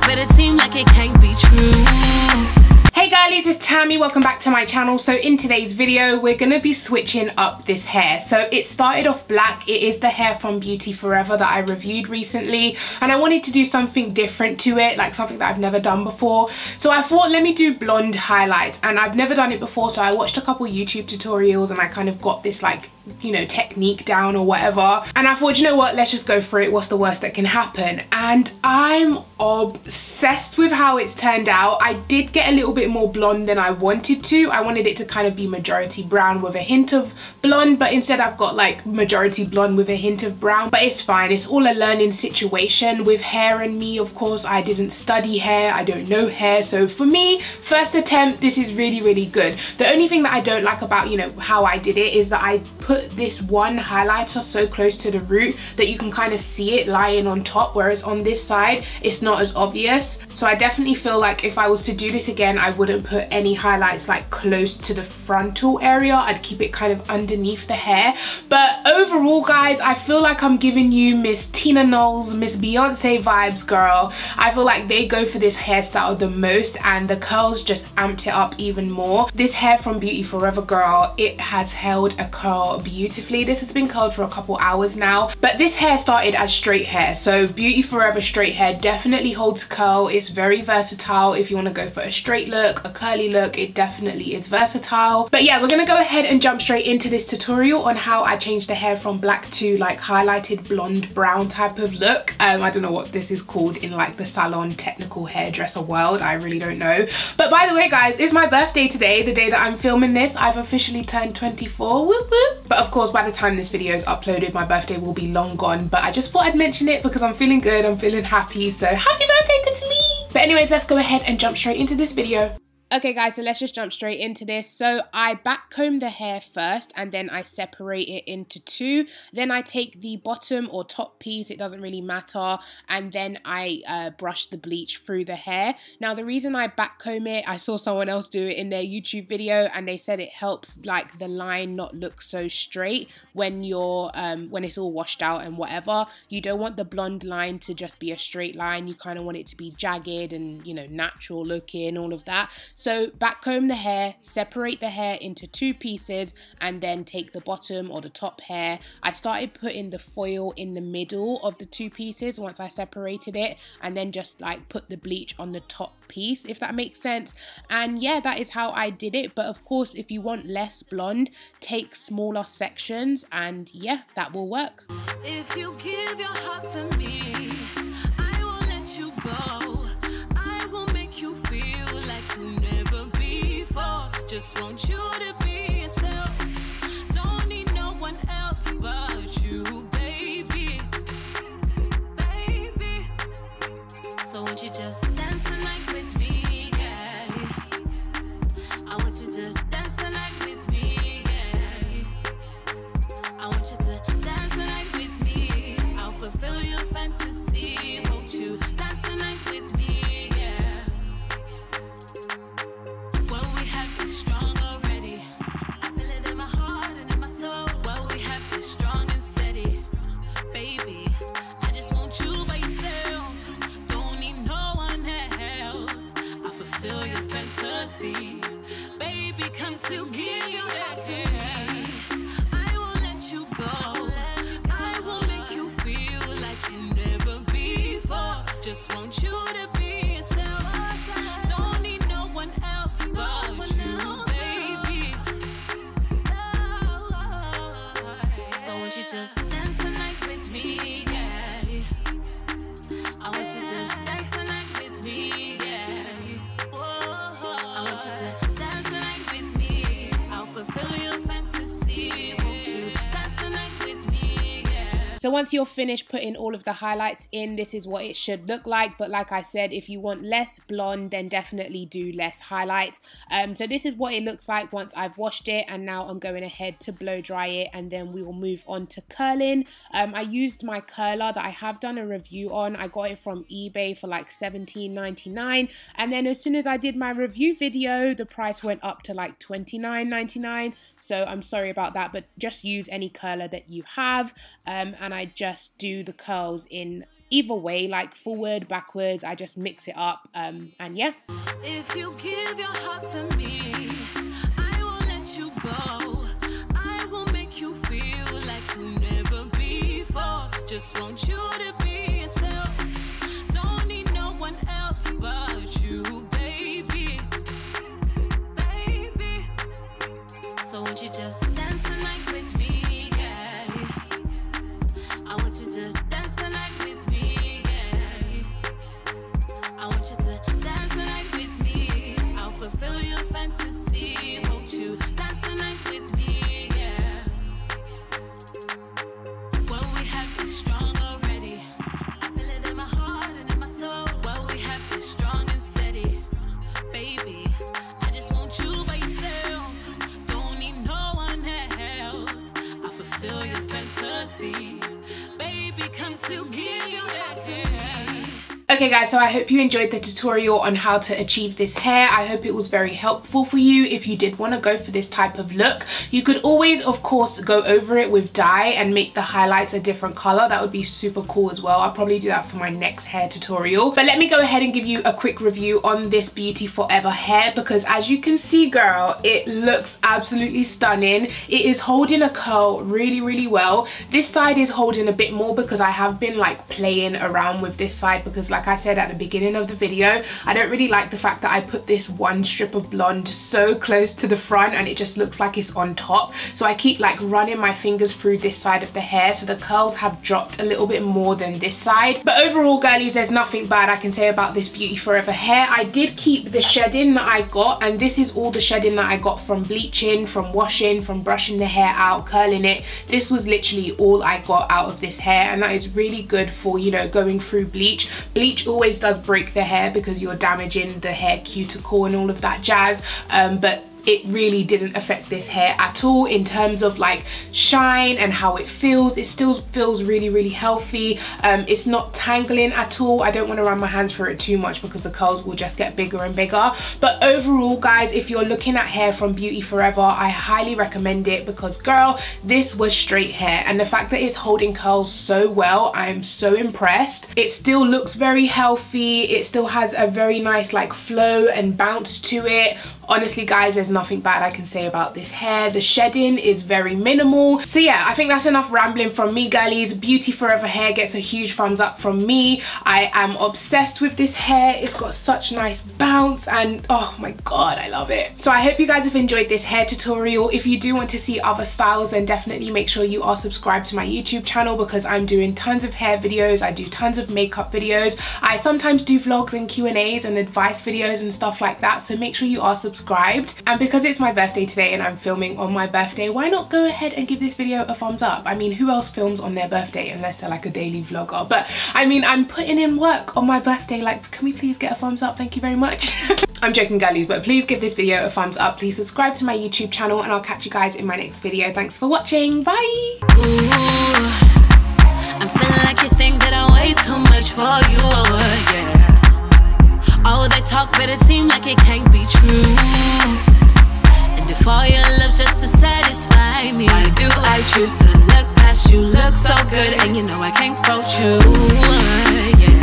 but it seems like it can't be true. Hey girlies, it's Tammy. Welcome back to my channel. So in today's video, we're gonna be switching up this hair. So it started off black. It is the hair from Beauty Forever that I reviewed recently, and I wanted to do something different to it, like something that I've never done before. So I thought, let me do blonde highlights, and I've never done it before, so I watched a couple YouTube tutorials and I kind of got this, like, you know, technique down or whatever, and I thought, you know what, let's just go for it. What's the worst that can happen? And I'm obsessed with how it's turned out. I did get a little bit more blonde than I wanted to. I wanted it to kind of be majority brown with a hint of blonde, but instead I've got like majority blonde with a hint of brown. But it's fine, it's all a learning situation with hair. And me, of course, I didn't study hair, I don't know hair, so for me, first attempt, this is really good. The only thing that I don't like about, you know, how I did it is that I put this one highlighter so close to the root that you can kind of see it lying on top, whereas on this side it's not as obvious. So I definitely feel like if I was to do this again, I wouldn't put any highlights like close to the frontal area. I'd keep it kind of underneath the hair. But overall, guys, I feel like I'm giving you Miss Tina Knowles, Miss Beyonce vibes, girl. I feel like they go for this hairstyle the most, and the curls just amped it up even more. This hair from Beauty Forever, girl, it has held a curl beautifully. This has been curled for a couple hours now, but this hair started as straight hair, so Beauty Forever straight hair definitely holds curl. It's very versatile. If you want to go for a straight look, a curly look, it definitely is versatile. But yeah, we're gonna go ahead and jump straight into this tutorial on how I changed the hair from black to like highlighted blonde brown type of look. I don't know what this is called in like the salon technical hairdresser world, I really don't know. But by the way, guys, it's my birthday today, the day that I'm filming this. I've officially turned 24, whoop whoop. But of course, by the time this video is uploaded, my birthday will be long gone, but I just thought I'd mention it because I'm feeling good, I'm feeling happy, so happy birthday to me. But anyways, let's go ahead and jump straight into this video. Okay guys, so let's just jump straight into this. So I backcomb the hair first, and then I separate it into two. Then I take the bottom or top piece, it doesn't really matter, and then I brush the bleach through the hair. Now the reason I backcomb it, I saw someone else do it in their YouTube video, and they said it helps like the line not look so straight when you're when it's all washed out and whatever. You don't want the blonde line to just be a straight line. You kind of want it to be jagged and, you know, natural looking, all of that. So backcomb the hair, separate the hair into two pieces, and then take the bottom or the top hair. I started putting the foil in the middle of the two pieces once I separated it, and then just like put the bleach on the top piece, if that makes sense. And yeah, that is how I did it. But of course, if you want less blonde, take smaller sections, and yeah, that will work. If you give your heart to me, I won't let you go. I will make you feel like you never before. Just want you to be yourself. Don't need no one else but you, baby. Baby. So won't you just dance the night with me, yeah. I want you to dance the night with me, yeah. I want you to dance the night with me. I'll fulfill your fantasy. Won't you dance the night with me, yeah. Well, we have this strong already. I feel it in my heart and in my soul. Well, we have this strong and steady. Baby, I just want you by yourself. Don't need no one else. I'll fulfill your fantasy. Baby, come to give your heart to me. I won't let you go. I will make you feel like you never before. Just want you to be yourself. Don't need no one else but you, baby. So won't you just dance the night with me, yeah. I want you to dance the night with me, yeah. I want you to dance the night with me. I'll fulfill your fantasy. Won't you dance the night with me, yeah. So once you're finished putting all of the highlights in, this is what it should look like. But like I said, if you want less blonde, then definitely do less highlights. So this is what it looks like once I've washed it, and now I'm going ahead to blow dry it, and then we will move on to curling. I used my curler that I have done a review on. I got it from eBay for like $17.99, and then as soon as I did my review video, the price went up to like $29.99. So I'm sorry about that, but just use any curler that you have, and I just do the curls in either way, like forward, backwards, I just mix it up, and yeah. If you give your heart to me, I won't let you go. I will make you feel like you never before. Just want you to be yourself. Don't need no one else but you, baby. Baby. So won't you just dance the night with me, yeah. I want you to dance the night with me, yeah. I want you to dance the night with me. I'll fulfill your fantasy. Won't you dance the night with me, yeah. Well, we have this strong already. I feel it in my heart and in my soul. Well, we have this strong and steady. Baby, I just want you by yourself. Don't need no one else. I'll fulfill your fantasy. Baby, come to give your heart to me. Okay guys, so I hope you enjoyed the tutorial on how to achieve this hair. I hope it was very helpful for you. If you did want to go for this type of look, you could always, of course, go over it with dye and make the highlights a different color. That would be super cool as well. I'll probably do that for my next hair tutorial. But let me go ahead and give you a quick review on this Beauty Forever hair, because as you can see, girl, it looks absolutely stunning. It is holding a curl really, really well. This side is holding a bit more because I have been like playing around with this side, because like I said at the beginning of the video, I don't really like the fact that I put this one strip of blonde so close to the front and it just looks like it's on top. So I keep like running my fingers through this side of the hair, so the curls have dropped a little bit more than this side. But overall, girlies, there's nothing bad I can say about this Beauty Forever hair. I did keep the shedding that I got, and this is all the shedding that I got from bleaching, from washing, from brushing the hair out, curling it. This was literally all I got out of this hair, and that is really good for, you know, going through bleach. Bleach always does break the hair because you're damaging the hair cuticle and all of that jazz, but it really didn't affect this hair at all in terms of like shine and how it feels. It still feels really, really healthy. It's not tangling at all. I don't want to run my hands through it too much because the curls will just get bigger and bigger. But overall, guys, if you're looking at hair from Beauty Forever, I highly recommend it because, girl, this was straight hair, and the fact that it's holding curls so well, I am so impressed. It still looks very healthy. It still has a very nice like flow and bounce to it. Honestly, guys, there's nothing bad I can say about this hair. The shedding is very minimal. So yeah, I think that's enough rambling from me, girlies. Beauty Forever hair gets a huge thumbs up from me. I am obsessed with this hair. It's got such nice bounce and oh my god, I love it. So I hope you guys have enjoyed this hair tutorial. If you do want to see other styles, then definitely make sure you are subscribed to my YouTube channel, because I'm doing tons of hair videos. I do tons of makeup videos. I sometimes do vlogs and Q&As and advice videos and stuff like that. So make sure you are subscribed. And because it's my birthday today and I'm filming on my birthday, why not go ahead and give this video a thumbs up? I mean, who else films on their birthday unless they're like a daily vlogger? But I mean, I'm putting in work on my birthday. Like, can we please get a thumbs up? Thank you very much. I'm joking, girlies, but please give this video a thumbs up. Please subscribe to my YouTube channel, and I'll catch you guys in my next video. Thanks for watching. Bye. Ooh, I'm feeling like you think that I'm way too much for you, yeah. Oh, they talk, but it seems like it can't be true. And if all your love's just to satisfy me, why do I choose to look past you? Look so good, and you know I can't fault you, yeah.